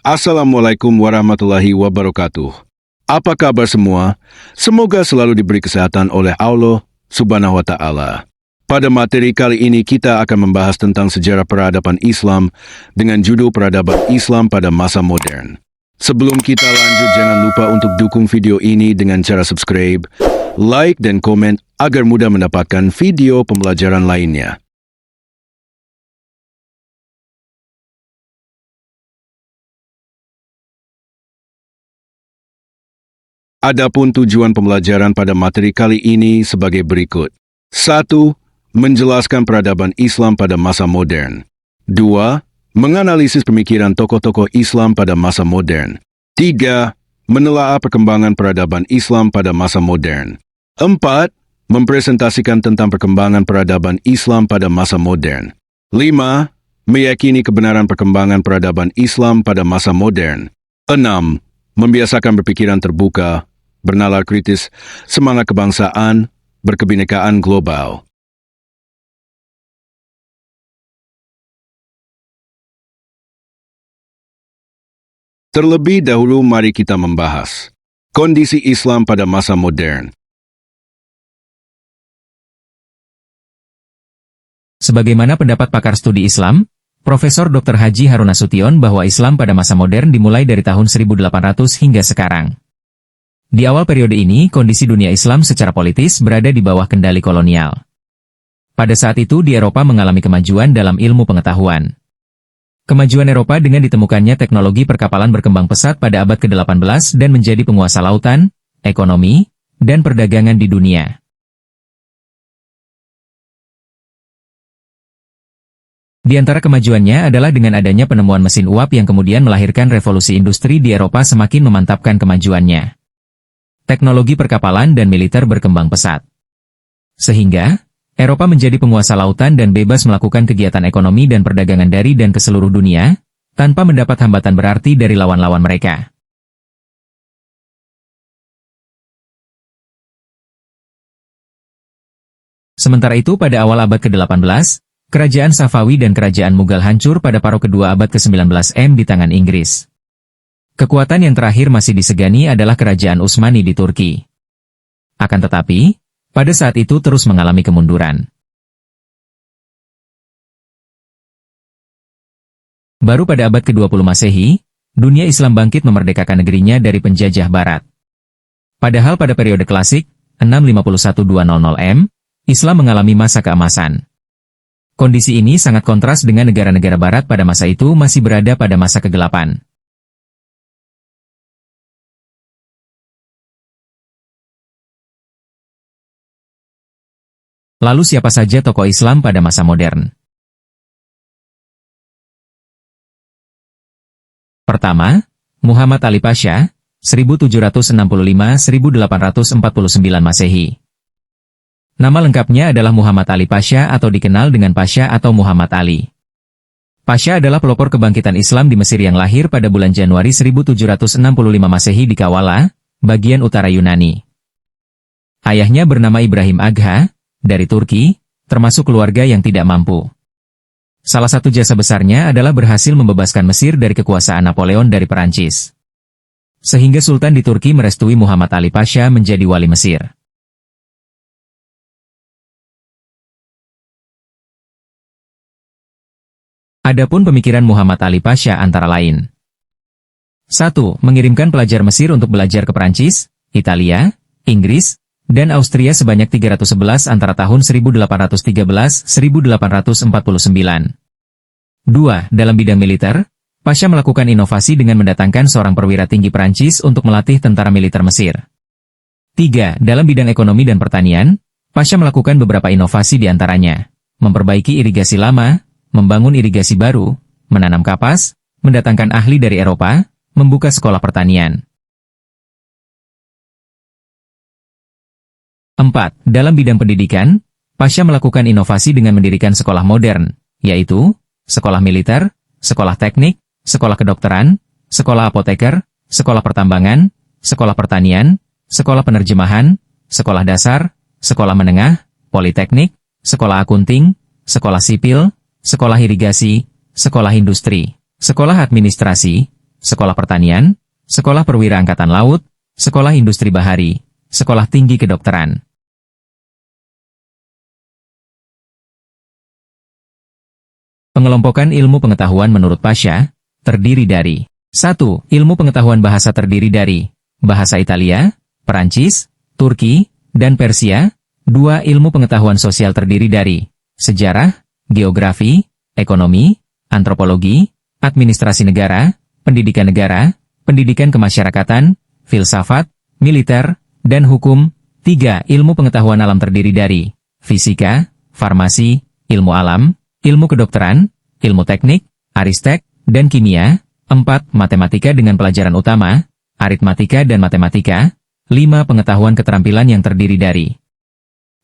Assalamualaikum warahmatullahi wabarakatuh. Apa kabar semua? Semoga selalu diberi kesehatan oleh Allah Subhanahu wa Ta'ala. Pada materi kali ini kita akan membahas tentang sejarah peradaban Islam dengan judul Peradaban Islam pada Masa Modern. Sebelum kita lanjut, jangan lupa untuk dukung video ini dengan cara subscribe, like, dan komen agar mudah mendapatkan video pembelajaran lainnya. Adapun tujuan pembelajaran pada materi kali ini sebagai berikut. 1. Menjelaskan peradaban Islam pada masa modern. 2. Menganalisis pemikiran tokoh-tokoh Islam pada masa modern. 3. Menelaah perkembangan peradaban Islam pada masa modern. 4. Mempresentasikan tentang perkembangan peradaban Islam pada masa modern. 5. Meyakini kebenaran perkembangan peradaban Islam pada masa modern. 6. Membiasakan berpikiran terbuka, bernalar kritis, semangat kebangsaan, berkebinekaan global. Terlebih dahulu mari kita membahas kondisi Islam pada masa modern. Sebagaimana pendapat pakar studi Islam, Profesor Dr. Haji Harun Nasution, bahwa Islam pada masa modern dimulai dari tahun 1800 hingga sekarang. Di awal periode ini, kondisi dunia Islam secara politis berada di bawah kendali kolonial. Pada saat itu di Eropa mengalami kemajuan dalam ilmu pengetahuan. Kemajuan Eropa dengan ditemukannya teknologi perkapalan berkembang pesat pada abad ke-18 dan menjadi penguasa lautan, ekonomi, dan perdagangan di dunia. Di antara kemajuannya adalah dengan adanya penemuan mesin uap yang kemudian melahirkan revolusi industri di Eropa semakin memantapkan kemajuannya. Teknologi perkapalan dan militer berkembang pesat. Sehingga, Eropa menjadi penguasa lautan dan bebas melakukan kegiatan ekonomi dan perdagangan dari dan ke seluruh dunia, tanpa mendapat hambatan berarti dari lawan-lawan mereka. Sementara itu pada awal abad ke-18, Kerajaan Safawi dan Kerajaan Mughal hancur pada paruh kedua abad ke-19 di tangan Inggris. Kekuatan yang terakhir masih disegani adalah Kerajaan Utsmani di Turki. Akan tetapi, pada saat itu terus mengalami kemunduran. Baru pada abad ke-20 Masehi, dunia Islam bangkit memerdekakan negerinya dari penjajah Barat. Padahal pada periode klasik, 651-200 M, Islam mengalami masa keemasan. Kondisi ini sangat kontras dengan negara-negara Barat pada masa itu masih berada pada masa kegelapan. Lalu siapa saja tokoh Islam pada masa modern? Pertama, Muhammad Ali Pasha, 1765-1849 Masehi. Nama lengkapnya adalah Muhammad Ali Pasha atau dikenal dengan Pasha atau Muhammad Ali. Pasha adalah pelopor kebangkitan Islam di Mesir yang lahir pada bulan Januari 1765 Masehi di Kawala, bagian utara Yunani. Ayahnya bernama Ibrahim Agha, dari Turki, termasuk keluarga yang tidak mampu. Salah satu jasa besarnya adalah berhasil membebaskan Mesir dari kekuasaan Napoleon dari Perancis. Sehingga Sultan di Turki merestui Muhammad Ali Pasha menjadi wali Mesir. Adapun pemikiran Muhammad Ali Pasha antara lain. 1. Mengirimkan pelajar Mesir untuk belajar ke Perancis, Italia, Inggris, dan Austria sebanyak 311 antara tahun 1813-1849. 2. Dalam bidang militer, Pasha melakukan inovasi dengan mendatangkan seorang perwira tinggi Perancis untuk melatih tentara militer Mesir. 3. Dalam bidang ekonomi dan pertanian, Pasha melakukan beberapa inovasi di antaranya, memperbaiki irigasi lama, membangun irigasi baru, menanam kapas, mendatangkan ahli dari Eropa, membuka sekolah pertanian. 4. Dalam bidang pendidikan, Pasha melakukan inovasi dengan mendirikan sekolah modern, yaitu sekolah militer, sekolah teknik, sekolah kedokteran, sekolah apoteker, sekolah pertambangan, sekolah pertanian, sekolah penerjemahan, sekolah dasar, sekolah menengah, politeknik, sekolah akunting, sekolah sipil, sekolah irigasi, sekolah industri, sekolah administrasi, Sekolah Pertanian, Sekolah Perwira Angkatan Laut, Sekolah Industri Bahari, Sekolah Tinggi Kedokteran. Pengelompokan ilmu pengetahuan menurut Pasha terdiri dari 1. Ilmu pengetahuan bahasa terdiri dari bahasa Italia, Perancis, Turki, dan Persia. 2. Ilmu pengetahuan sosial terdiri dari sejarah, geografi, ekonomi, antropologi, administrasi negara, pendidikan kemasyarakatan, filsafat, militer, dan hukum. 3. Ilmu pengetahuan alam terdiri dari fisika, farmasi, ilmu alam, ilmu kedokteran, ilmu teknik, aristek, dan kimia. 4. Matematika dengan pelajaran utama, aritmatika dan matematika. 5. Pengetahuan keterampilan yang terdiri dari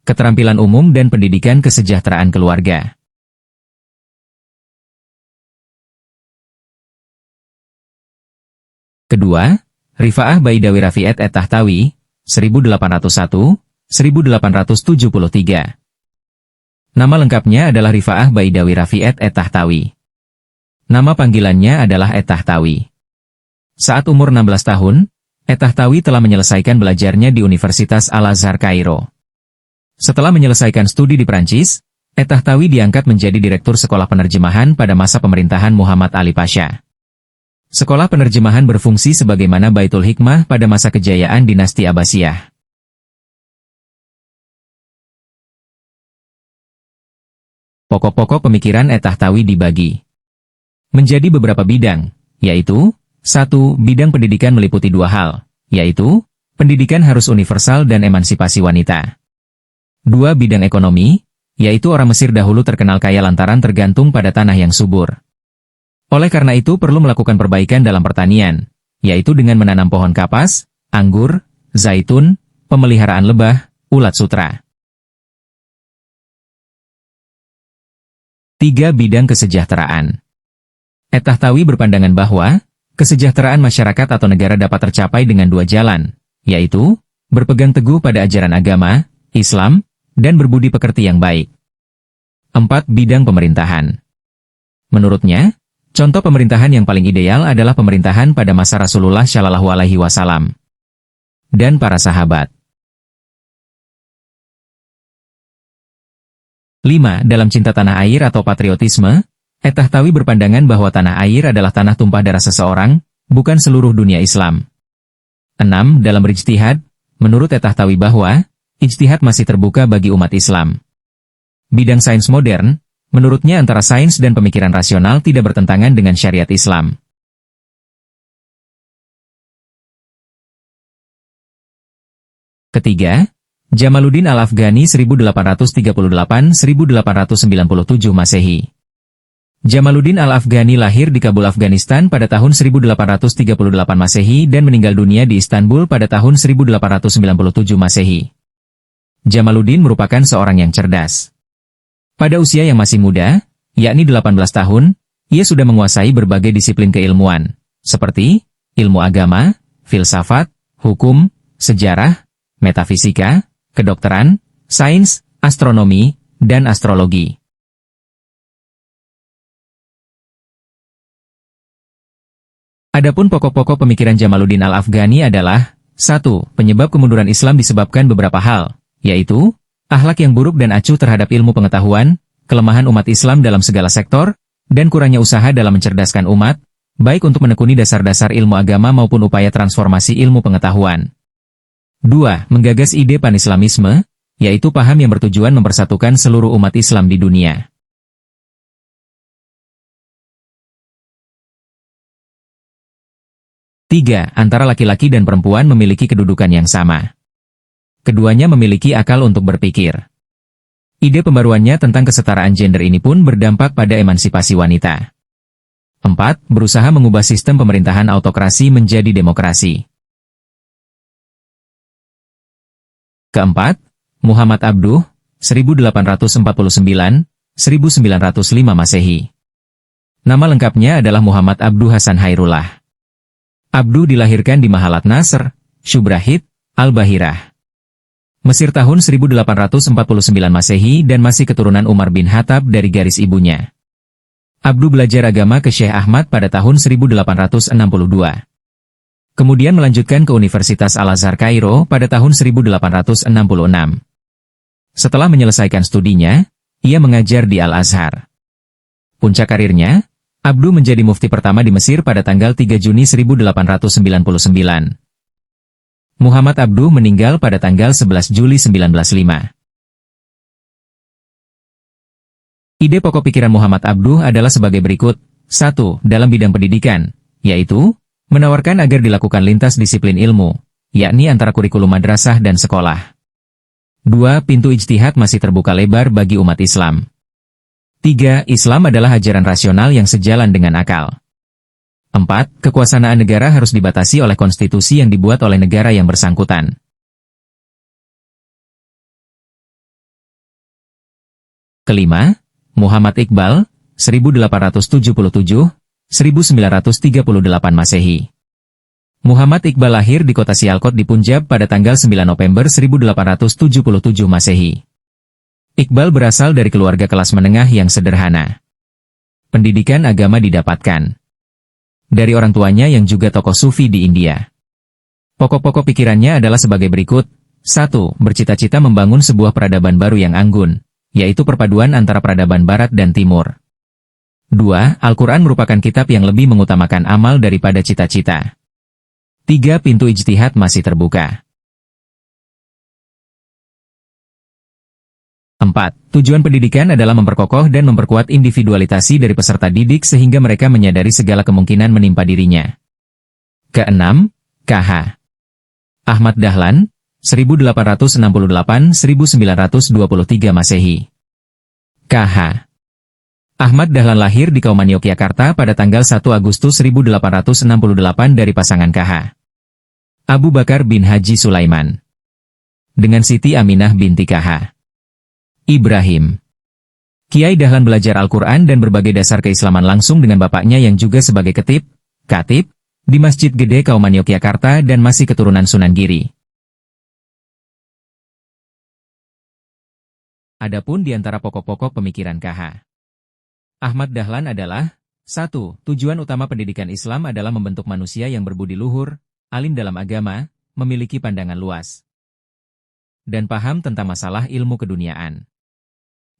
keterampilan umum dan pendidikan kesejahteraan keluarga. Kedua, Rifa'ah Baidawi Rafi'at et-Tahtawi, 1801-1873. Nama lengkapnya adalah Rifa'ah Baidawi Rafi'at et-Tahtawi. Nama panggilannya adalah et-Tahtawi. Saat umur 16 tahun, et-Tahtawi telah menyelesaikan belajarnya di Universitas Al-Azhar Kairo. Setelah menyelesaikan studi di Prancis, et-Tahtawi diangkat menjadi direktur sekolah penerjemahan pada masa pemerintahan Muhammad Ali Pasha. Sekolah penerjemahan berfungsi sebagaimana Baitul Hikmah pada masa kejayaan dinasti Abbasiyah. Pokok-pokok pemikiran et-Tahtawi dibagi menjadi beberapa bidang, yaitu 1. Bidang pendidikan meliputi 2 hal, yaitu pendidikan harus universal dan emansipasi wanita. 2. Bidang ekonomi, yaitu orang Mesir dahulu terkenal kaya lantaran tergantung pada tanah yang subur. Oleh karena itu perlu melakukan perbaikan dalam pertanian, yaitu dengan menanam pohon kapas, anggur, zaitun, pemeliharaan lebah, ulat sutra. 3. Bidang kesejahteraan. Et-Tahtawi berpandangan bahwa kesejahteraan masyarakat atau negara dapat tercapai dengan 2 jalan, yaitu berpegang teguh pada ajaran agama, Islam, dan berbudi pekerti yang baik. 4. Bidang pemerintahan. Menurutnya, contoh pemerintahan yang paling ideal adalah pemerintahan pada masa Rasulullah Shallallahu Alaihi Wasallam dan para sahabat. 5. Dalam cinta tanah air atau patriotisme, et-Tahtawi berpandangan bahwa tanah air adalah tanah tumpah darah seseorang, bukan seluruh dunia Islam. 6. Dalam berijtihad, menurut et-Tahtawi bahwa ijtihad masih terbuka bagi umat Islam. Bidang sains modern, menurutnya antara sains dan pemikiran rasional tidak bertentangan dengan syariat Islam. Ketiga, Jamaluddin Al-Afghani 1838-1897 Masehi. Jamaluddin Al-Afghani lahir di Kabul, Afghanistan pada tahun 1838 Masehi dan meninggal dunia di Istanbul pada tahun 1897 Masehi. Jamaluddin merupakan seorang yang cerdas. Pada usia yang masih muda, yakni 18 tahun, ia sudah menguasai berbagai disiplin keilmuan, seperti ilmu agama, filsafat, hukum, sejarah, metafisika, kedokteran, sains, astronomi, dan astrologi. Adapun pokok-pokok pemikiran Jamaluddin Al-Afghani adalah 1. Penyebab kemunduran Islam disebabkan beberapa hal, yaitu akhlak yang buruk dan acuh terhadap ilmu pengetahuan, kelemahan umat Islam dalam segala sektor, dan kurangnya usaha dalam mencerdaskan umat, baik untuk menekuni dasar-dasar ilmu agama maupun upaya transformasi ilmu pengetahuan. 2. Menggagas ide pan-Islamisme, yaitu paham yang bertujuan mempersatukan seluruh umat Islam di dunia. 3. Antara laki-laki dan perempuan memiliki kedudukan yang sama. Keduanya memiliki akal untuk berpikir. Ide pembaruannya tentang kesetaraan gender ini pun berdampak pada emansipasi wanita. 4. Berusaha mengubah sistem pemerintahan autokrasi menjadi demokrasi. Keempat, Muhammad Abduh, 1849-1905 Masehi. Nama lengkapnya adalah Muhammad Abduh Hasan Hairullah. Abduh dilahirkan di Mahalat Nasr, Syubrahid, Al-Bahirah, Mesir tahun 1849 Masehi dan masih keturunan Umar bin Khattab dari garis ibunya. Abduh belajar agama ke Syekh Ahmad pada tahun 1862. Kemudian melanjutkan ke Universitas Al-Azhar Kairo pada tahun 1866. Setelah menyelesaikan studinya, ia mengajar di Al-Azhar. Puncak karirnya, Abduh menjadi mufti pertama di Mesir pada tanggal 3 Juni 1899. Muhammad Abduh meninggal pada tanggal 11 Juli 1905. Ide pokok pikiran Muhammad Abduh adalah sebagai berikut. 1. Dalam bidang pendidikan, yaitu menawarkan agar dilakukan lintas disiplin ilmu, yakni antara kurikulum madrasah dan sekolah. 2. Pintu ijtihad masih terbuka lebar bagi umat Islam. 3. Islam adalah ajaran rasional yang sejalan dengan akal. 4. Kekuasaan negara harus dibatasi oleh konstitusi yang dibuat oleh negara yang bersangkutan. Kelima, Muhammad Iqbal, 1877-1938 Masehi. Muhammad Iqbal lahir di kota Sialkot di Punjab pada tanggal 9 November 1877 Masehi. Iqbal berasal dari keluarga kelas menengah yang sederhana. Pendidikan agama didapatkan dari orang tuanya yang juga tokoh sufi di India. Pokok-pokok pikirannya adalah sebagai berikut. 1. Bercita-cita membangun sebuah peradaban baru yang anggun, yaitu perpaduan antara peradaban Barat dan Timur. 2. Al-Quran merupakan kitab yang lebih mengutamakan amal daripada cita-cita. 3. Pintu ijtihad masih terbuka. 4. Tujuan pendidikan adalah memperkokoh dan memperkuat individualitasi dari peserta didik sehingga mereka menyadari segala kemungkinan menimpa dirinya. Keenam, KH. Ahmad Dahlan, 1868-1923 Masehi. KH. Ahmad Dahlan lahir di Kauman, Yogyakarta pada tanggal 1 Agustus 1868 dari pasangan KH Abu Bakar bin Haji Sulaiman dengan Siti Aminah binti KH Ibrahim. Kiai Dahlan belajar Al-Quran dan berbagai dasar keislaman langsung dengan bapaknya yang juga sebagai katib, di Masjid Gede Kauman Yogyakarta dan masih keturunan Sunan Giri. Adapun di antara pokok-pokok pemikiran KH Ahmad Dahlan adalah 1. Tujuan utama pendidikan Islam adalah membentuk manusia yang berbudi luhur, alim dalam agama, memiliki pandangan luas, dan paham tentang masalah ilmu keduniaan.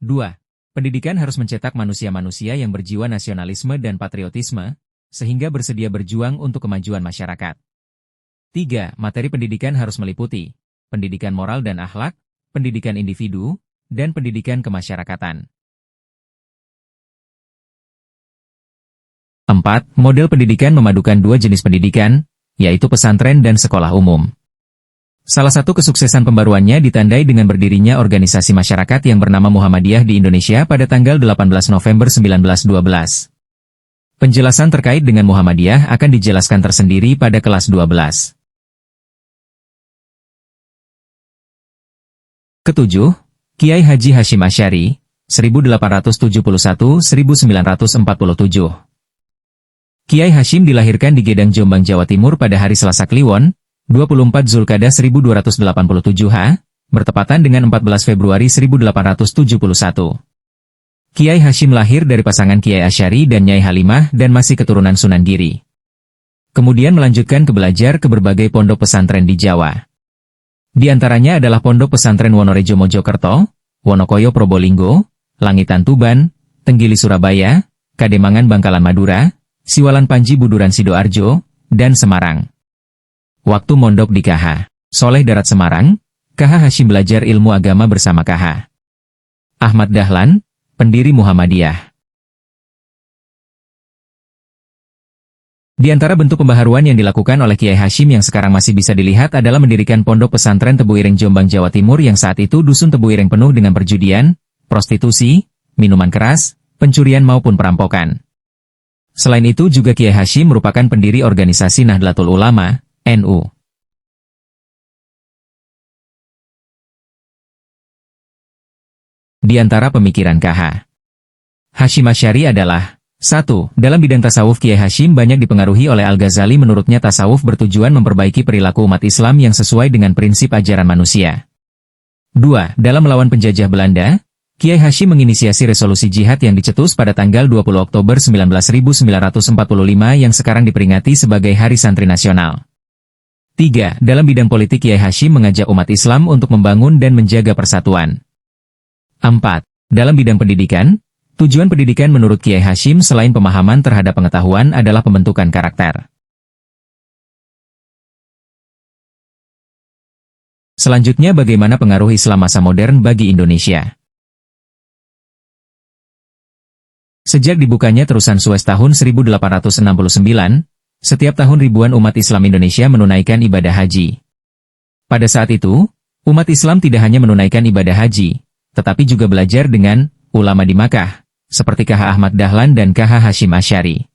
2. Pendidikan harus mencetak manusia-manusia yang berjiwa nasionalisme dan patriotisme, sehingga bersedia berjuang untuk kemajuan masyarakat. 3. Materi pendidikan harus meliputi pendidikan moral dan akhlak, pendidikan individu, dan pendidikan kemasyarakatan. 4. Model pendidikan memadukan dua jenis pendidikan, yaitu pesantren dan sekolah umum. Salah satu kesuksesan pembaruannya ditandai dengan berdirinya organisasi masyarakat yang bernama Muhammadiyah di Indonesia pada tanggal 18 November 1912. Penjelasan terkait dengan Muhammadiyah akan dijelaskan tersendiri pada kelas 12. Ketujuh, Kiai Haji Hashim Asy'ari, 1871-1947. Kiai Hashim dilahirkan di Gedang, Jombang, Jawa Timur pada hari Selasa Kliwon, 24 Zulkadah 1287 H, bertepatan dengan 14 Februari 1871. Kiai Hashim lahir dari pasangan Kiai Asy'ari dan Nyai Halimah dan masih keturunan Sunan Giri. Kemudian melanjutkan ke belajar ke berbagai pondok pesantren di Jawa. Di antaranya adalah Pondok Pesantren Wonorejo Mojokerto, Wonokoyo Probolinggo, Langitan Tuban, Tenggili Surabaya, Kademangan Bangkalan Madura, Siwalan Panji Buduran Sidoarjo, dan Semarang. Waktu mondok di KH Soleh Darat Semarang, KH Hashim belajar ilmu agama bersama KH Ahmad Dahlan, pendiri Muhammadiyah. Di antara bentuk pembaharuan yang dilakukan oleh Kiai Hashim yang sekarang masih bisa dilihat adalah mendirikan Pondok Pesantren Tebu Ireng Jombang, Jawa Timur yang saat itu Dusun Tebu Ireng penuh dengan perjudian, prostitusi, minuman keras, pencurian maupun perampokan. Selain itu juga Kiai Hashim merupakan pendiri organisasi Nahdlatul Ulama, NU. Di antara pemikiran KH Hashim Asy'ari adalah 1. Dalam bidang tasawuf Kiai Hashim banyak dipengaruhi oleh Al-Ghazali. Menurutnya tasawuf bertujuan memperbaiki perilaku umat Islam yang sesuai dengan prinsip ajaran manusia. 2. Dalam melawan penjajah Belanda, Kiai Hashim menginisiasi resolusi jihad yang dicetus pada tanggal 20 Oktober 1945 yang sekarang diperingati sebagai Hari Santri Nasional. 3. Dalam bidang politik Kiai Hashim mengajak umat Islam untuk membangun dan menjaga persatuan. 4. Dalam bidang pendidikan, tujuan pendidikan menurut Kiai Hashim selain pemahaman terhadap pengetahuan adalah pembentukan karakter. Selanjutnya bagaimana pengaruh Islam masa modern bagi Indonesia? Sejak dibukanya terusan Suez tahun 1869, setiap tahun ribuan umat Islam Indonesia menunaikan ibadah haji. Pada saat itu, umat Islam tidak hanya menunaikan ibadah haji, tetapi juga belajar dengan ulama di Makkah, seperti KH Ahmad Dahlan dan KH Hashim Asy'ari.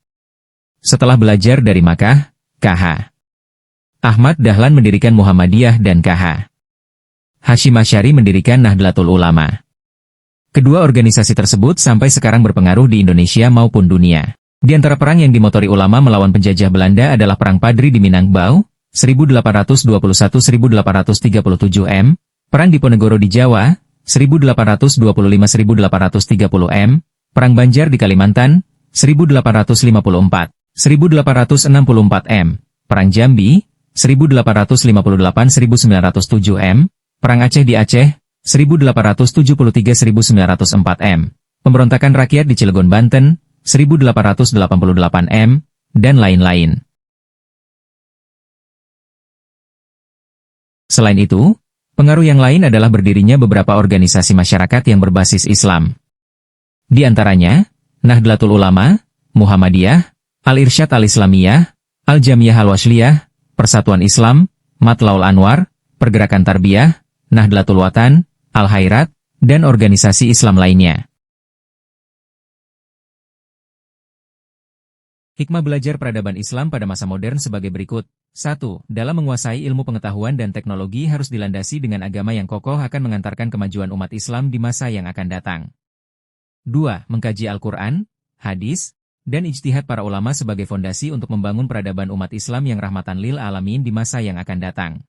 Setelah belajar dari Makkah, KH Ahmad Dahlan mendirikan Muhammadiyah dan KH Hashim Asy'ari mendirikan Nahdlatul Ulama. Kedua organisasi tersebut sampai sekarang berpengaruh di Indonesia maupun dunia. Di antara perang yang dimotori ulama melawan penjajah Belanda adalah Perang Padri di Minangkabau, 1821-1837 m, Perang Diponegoro di Jawa, 1825-1830 m, Perang Banjar di Kalimantan, 1854-1864 m, Perang Jambi, 1858-1907 m, Perang Aceh di Aceh, 1873-1904 m, Pemberontakan Rakyat di Cilegon Banten, 1888 m, dan lain-lain. Selain itu, pengaruh yang lain adalah berdirinya beberapa organisasi masyarakat yang berbasis Islam. Di antaranya, Nahdlatul Ulama, Muhammadiyah, Al-Irsyad Al-Islamiyah, Al-Jamiyah Al-Wasliyah, Persatuan Islam, Matlaul Anwar, Pergerakan Tarbiyah, Nahdlatul Watan, Al-Khairat, dan organisasi Islam lainnya. Hikmah belajar peradaban Islam pada masa modern sebagai berikut. 1. Dalam menguasai ilmu pengetahuan dan teknologi harus dilandasi dengan agama yang kokoh akan mengantarkan kemajuan umat Islam di masa yang akan datang. 2. Mengkaji Al-Quran, hadis, dan ijtihad para ulama sebagai fondasi untuk membangun peradaban umat Islam yang rahmatan lil alamin di masa yang akan datang.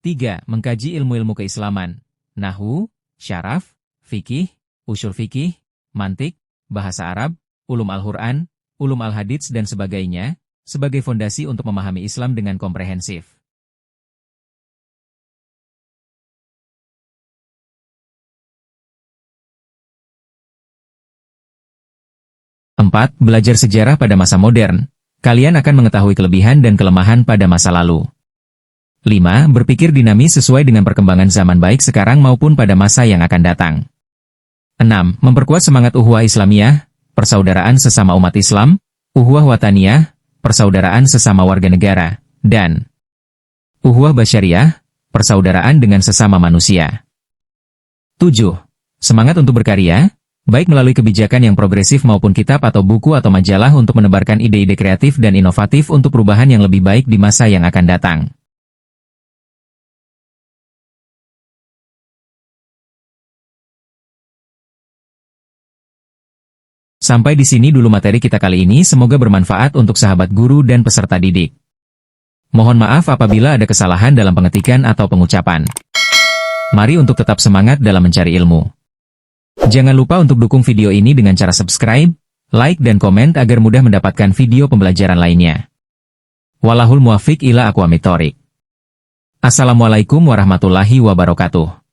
3. Mengkaji ilmu-ilmu keislaman, nahwu, syaraf, fikih, usul fikih, mantik, bahasa Arab, ulum Al-Quran, ulum Al-Hadits dan sebagainya, sebagai fondasi untuk memahami Islam dengan komprehensif. 4. Belajar sejarah pada masa modern. Kalian akan mengetahui kelebihan dan kelemahan pada masa lalu. 5. Berpikir dinamis sesuai dengan perkembangan zaman baik sekarang maupun pada masa yang akan datang. 6. Memperkuat semangat ukhuwah Islamiyah, persaudaraan sesama umat Islam, ukhuwah wataniyah, persaudaraan sesama warga negara, dan ukhuwah basyariah, persaudaraan dengan sesama manusia. 7. Semangat untuk berkarya, baik melalui kebijakan yang progresif maupun kitab atau buku atau majalah untuk menebarkan ide-ide kreatif dan inovatif untuk perubahan yang lebih baik di masa yang akan datang. Sampai di sini dulu materi kita kali ini, semoga bermanfaat untuk sahabat guru dan peserta didik. Mohon maaf apabila ada kesalahan dalam pengetikan atau pengucapan. Mari untuk tetap semangat dalam mencari ilmu. Jangan lupa untuk dukung video ini dengan cara subscribe, like dan komen agar mudah mendapatkan video pembelajaran lainnya. Wallahul muwaffiq ila aqwamit thoriq. Assalamualaikum warahmatullahi wabarakatuh.